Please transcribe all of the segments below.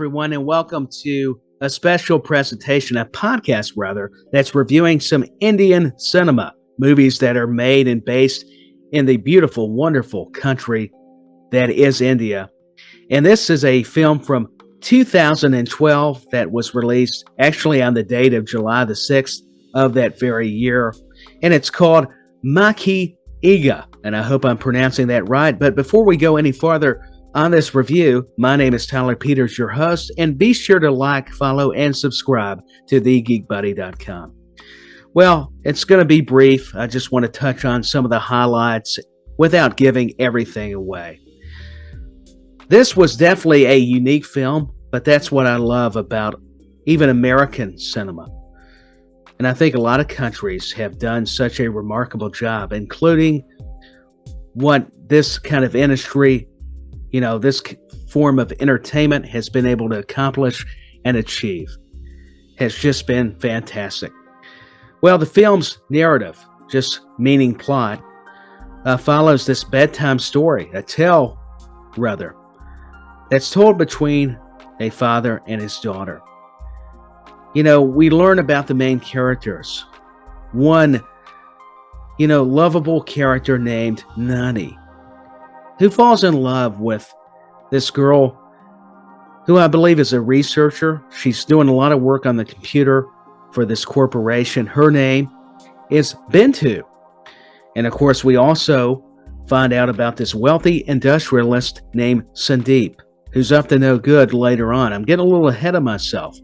everyone, and welcome to a special presentation, a podcast rather, that's reviewing some Indian cinema, movies that are made and based in the beautiful, wonderful country that is India. And this is a film from 2012 that was released actually on the date of July the 6th of that very year. And it's called Eega, and I hope I'm pronouncing that right. But before we go any farther on this review, my name is Tyler Peters, your host, and be sure to like, follow, and subscribe to thegeekbuddy.com. Well, it's going to be brief. I just want to touch on some of the highlights without giving everything away. This was definitely a unique film, but that's what I love about even American cinema. And I think a lot of countries have done such a remarkable job, including what this kind of industry, this form of entertainment has been able to accomplish and achieve. Has just been fantastic. Well, the film's narrative, just meaning plot, follows this bedtime story, a tale, rather, that's told between a father and his daughter. We learn about the main characters. One, lovable character named Nani, who falls in love with this girl who I believe is a researcher. She's doing a lot of work on the computer for this corporation. Her name is Bintu. And of course, we also find out about this wealthy industrialist named Sudeep, who's up to no good later on. I'm getting a little ahead of myself.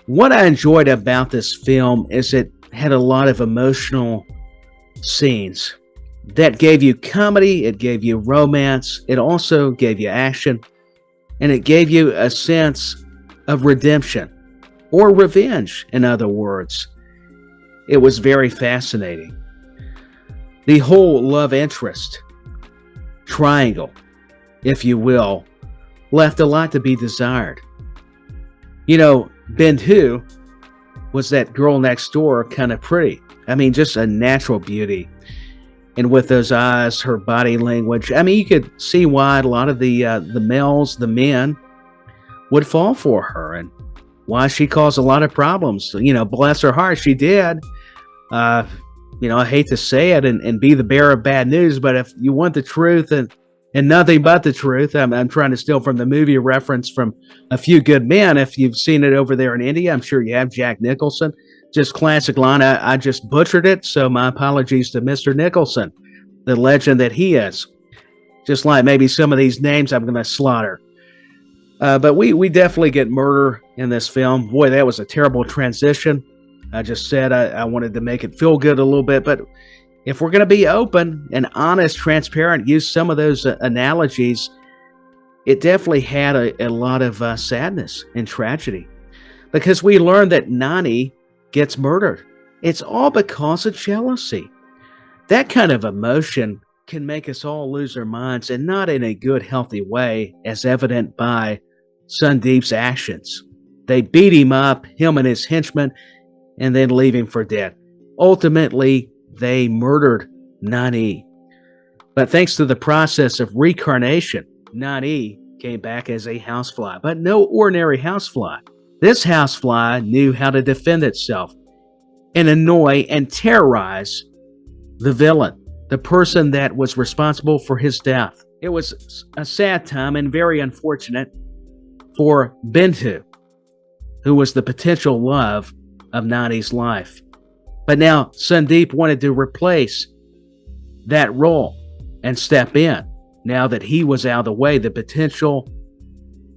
What I enjoyed about this film is it had a lot of emotional scenes that gave you comedy, it gave you romance, it also gave you action, and it gave you a sense of redemption, or revenge, in other words. It was very fascinating. The whole love interest triangle, if you will, left a lot to be desired. Bintu was that girl next door, kind of pretty. I mean, just a natural beauty. And with those eyes, her body language, you could see why a lot of the males, the men, would fall for her, and why she caused a lot of problems. Bless her heart, she did. I hate to say it and be the bearer of bad news, but if you want the truth and nothing but the truth, I'm trying to steal from the movie reference from A Few Good Men. If you've seen it over there in India, I'm sure you have. Jack Nicholson. Just classic line. I just butchered it, so my apologies to Mr. Nicholson, the legend that he is. Just like maybe some of these names I'm going to slaughter. But we definitely get murder in this film. Boy, that was a terrible transition. I just said I wanted to make it feel good a little bit, but if we're going to be open and honest, transparent, use some of those analogies, it definitely had a lot of sadness and tragedy. Because we learned that Nani gets murdered. It's all because of jealousy. That kind of emotion can make us all lose our minds, and not in a good, healthy way, as evident by Sudeep's actions. They beat him up, him and his henchmen, and then leave him for dead. Ultimately, they murdered Nani. But thanks to the process of reincarnation, Nani came back as a housefly, but no ordinary housefly. This housefly knew how to defend itself and annoy and terrorize the villain, the person that was responsible for his death. It was a sad time and very unfortunate for Bintu, who was the potential love of Nani's life. But now Sudeep wanted to replace that role and step in, now that he was out of the way, the potential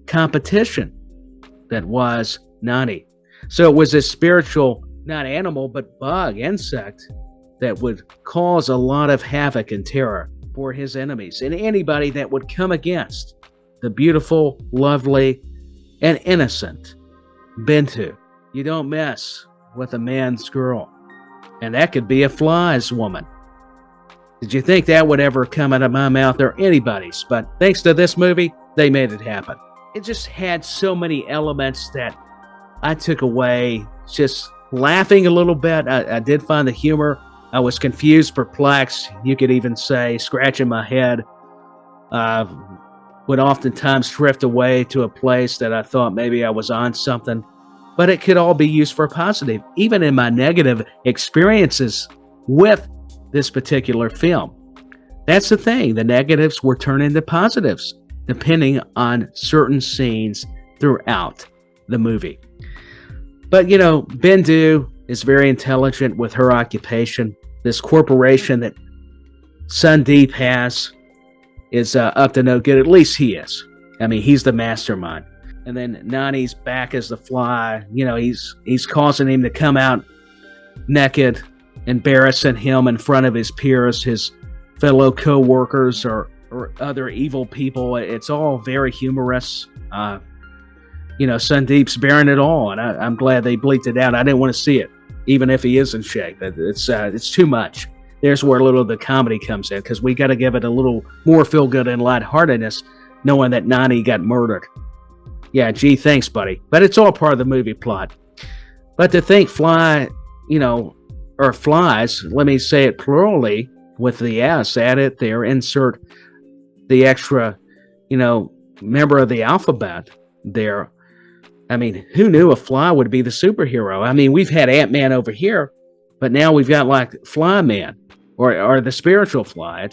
competition that was Nani. So it was a spiritual, not animal, but bug, insect, that would cause a lot of havoc and terror for his enemies and anybody that would come against the beautiful, lovely, and innocent Bintu. You don't mess with a man's girl. And that could be a fly's woman. Did you think that would ever come out of my mouth or anybody's? But thanks to this movie, they made it happen. It just had so many elements that I took away just laughing a little bit. I did find the humor. I was confused, perplexed. You could even say scratching my head. would oftentimes drift away to a place that I thought maybe I was on something, but it could all be used for positive, even in my negative experiences with this particular film. That's the thing. The negatives were turned into positives, depending on certain scenes throughout the movie. But, Bindu is very intelligent with her occupation. This corporation that Sudeep has is up to no good. At least he is. I mean, he's the mastermind. And then Nani's back as the fly. He's causing him to come out naked, embarrassing him in front of his peers, his fellow co-workers, or other evil people. It's all very humorous. Sudeep's bearing it all, and I'm glad they bleeped it out. I didn't want to see it, even if he is in shape. It's too much. There's where a little of the comedy comes in, because we got to give it a little more feel-good and lightheartedness, knowing that Nani got murdered. Yeah, gee, thanks, buddy. But it's all part of the movie plot. But to think flies, let me say it plurally, with the S added there, insert the extra, member of the alphabet there. I mean, who knew a fly would be the superhero? I mean, we've had Ant-Man over here, but now we've got like Fly Man or the spiritual fly.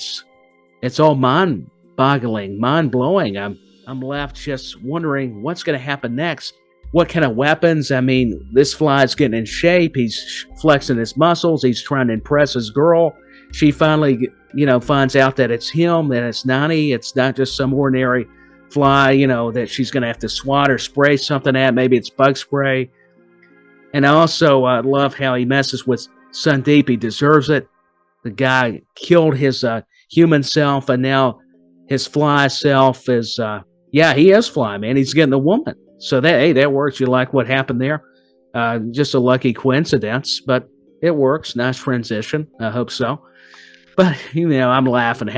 It's all mind-boggling, mind-blowing. I'm left just wondering what's going to happen next. What kind of weapons? I mean, this fly's getting in shape. He's flexing his muscles. He's trying to impress his girl. She finally, finds out that it's him, that it's Nani. It's not just some ordinary fly, that she's going to have to swat or spray something at. Maybe it's bug spray. And I also love how he messes with Sudeep. He deserves it. The guy killed his human self, and now his fly self is, he is fly, man. He's getting the woman. So that works. You like what happened there? Just a lucky coincidence, but it works. Nice transition. I hope so. But, I'm laughing.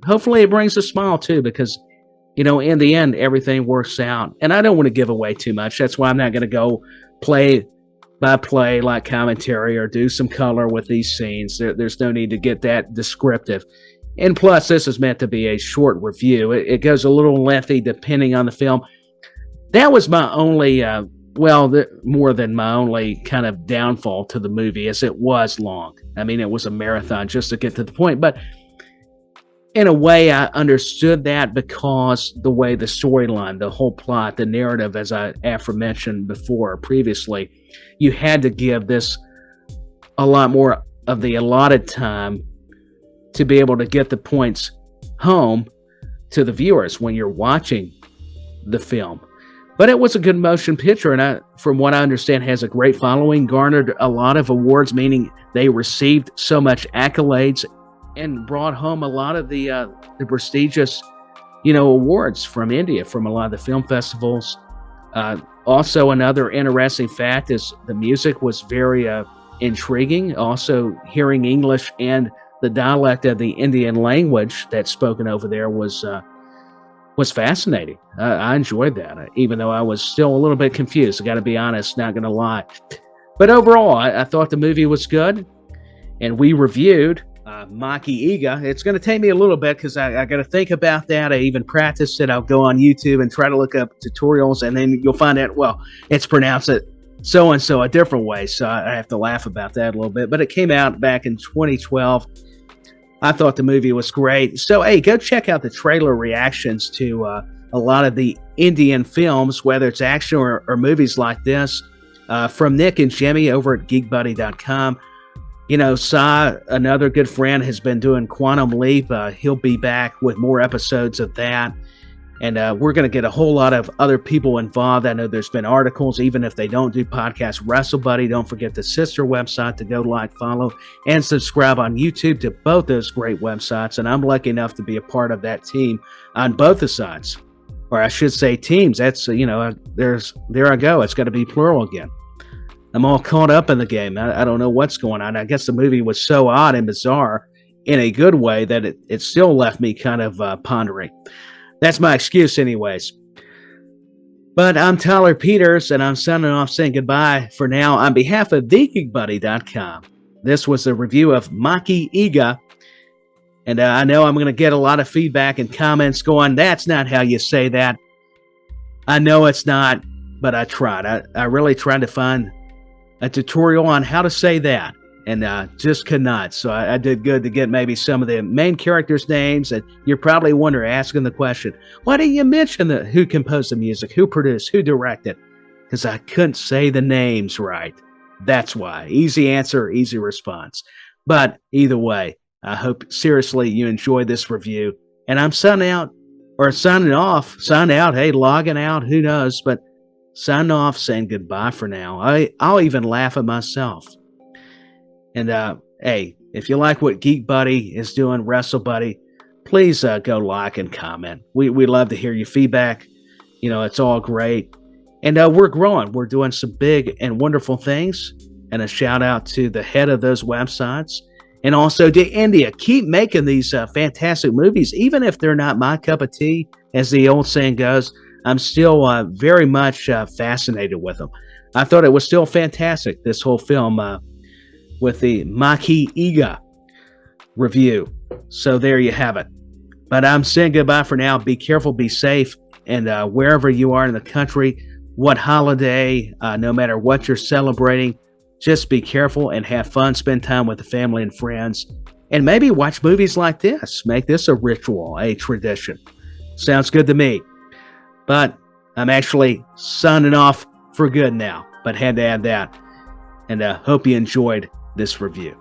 Hopefully it brings a smile too, because in the end, everything works out. And I don't want to give away too much. That's why I'm not going to go play by play like commentary or do some color with these scenes. There's no need to get that descriptive. And plus, this is meant to be a short review. It goes a little lengthy depending on the film. That was my only, more than my only kind of downfall to the movie, as it was long. I mean, it was a marathon just to get to the point. But in a way, I understood that because the way the storyline, the whole plot, the narrative, as I aforementioned before previously, you had to give this a lot more of the allotted time to be able to get the points home to the viewers when you're watching the film. But it was a good motion picture, and from what I understand, has a great following, garnered a lot of awards, meaning they received so much accolades and brought home a lot of the prestigious, awards from India, from a lot of the film festivals. Also, another interesting fact is the music was very intriguing. Also, hearing English and the dialect of the Indian language that's spoken over there was fascinating. I enjoyed that, even though I was still a little bit confused. I got to be honest, not going to lie. But overall, I thought the movie was good, and we reviewed Eega. It's going to take me a little bit because I got to think about that. I even practiced it. I'll go on YouTube and try to look up tutorials, and then you'll find out, it's pronounced it so-and-so a different way, so I have to laugh about that a little bit. But it came out back in 2012. I thought the movie was great. So, hey, go check out the trailer reactions to a lot of the Indian films, whether it's action or movies like this, from Nick and Jimmy over at GeekBuddy.com. Sai, another good friend, has been doing Quantum Leap. He'll be back with more episodes of that. And we're going to get a whole lot of other people involved. I know there's been articles, even if they don't do podcasts. WrestleBuddy, don't forget the sister website to go like, follow, and subscribe on YouTube to both those great websites. And I'm lucky enough to be a part of that team on both the sides. Or I should say teams. That's, there I go. It's got to be plural again. I'm all caught up in the game. I don't know what's going on. I guess the movie was so odd and bizarre in a good way that it still left me kind of pondering. That's my excuse anyways. But I'm Tyler Peters, and I'm signing off saying goodbye for now on behalf of TheGeekBuddy.com. This was a review of Eega, And I know I'm going to get a lot of feedback and comments going, that's not how you say that. I know it's not, but I tried. I really tried to find a tutorial on how to say that, and just could not. So I did good to get maybe some of the main characters' names. And you're probably wondering, asking the question, why didn't you mention who composed the music, who produced, who directed? Because I couldn't say the names right. That's why. Easy answer, easy response. But either way, I hope seriously you enjoyed this review. And I'm signing out, hey, logging out, who knows, but signing off, saying goodbye for now. I'll even laugh at myself. And hey, if you like what GeekBuddy is doing, WrestleBuddy, please go like and comment. We love to hear your feedback. It's all great. And we're growing. We're doing some big and wonderful things. And a shout out to the head of those websites. And also to India. Keep making these fantastic movies, even if they're not my cup of tea, as the old saying goes. I'm still very much fascinated with them. I thought it was still fantastic, this whole film, with the Maki Eega review. So there you have it. But I'm saying goodbye for now. Be careful, be safe, and wherever you are in the country, what holiday, no matter what you're celebrating, just be careful and have fun. Spend time with the family and friends, and maybe watch movies like this. Make this a ritual, a tradition. Sounds good to me. But I'm actually signing off for good now, but had to add that. And hope you enjoyed this review.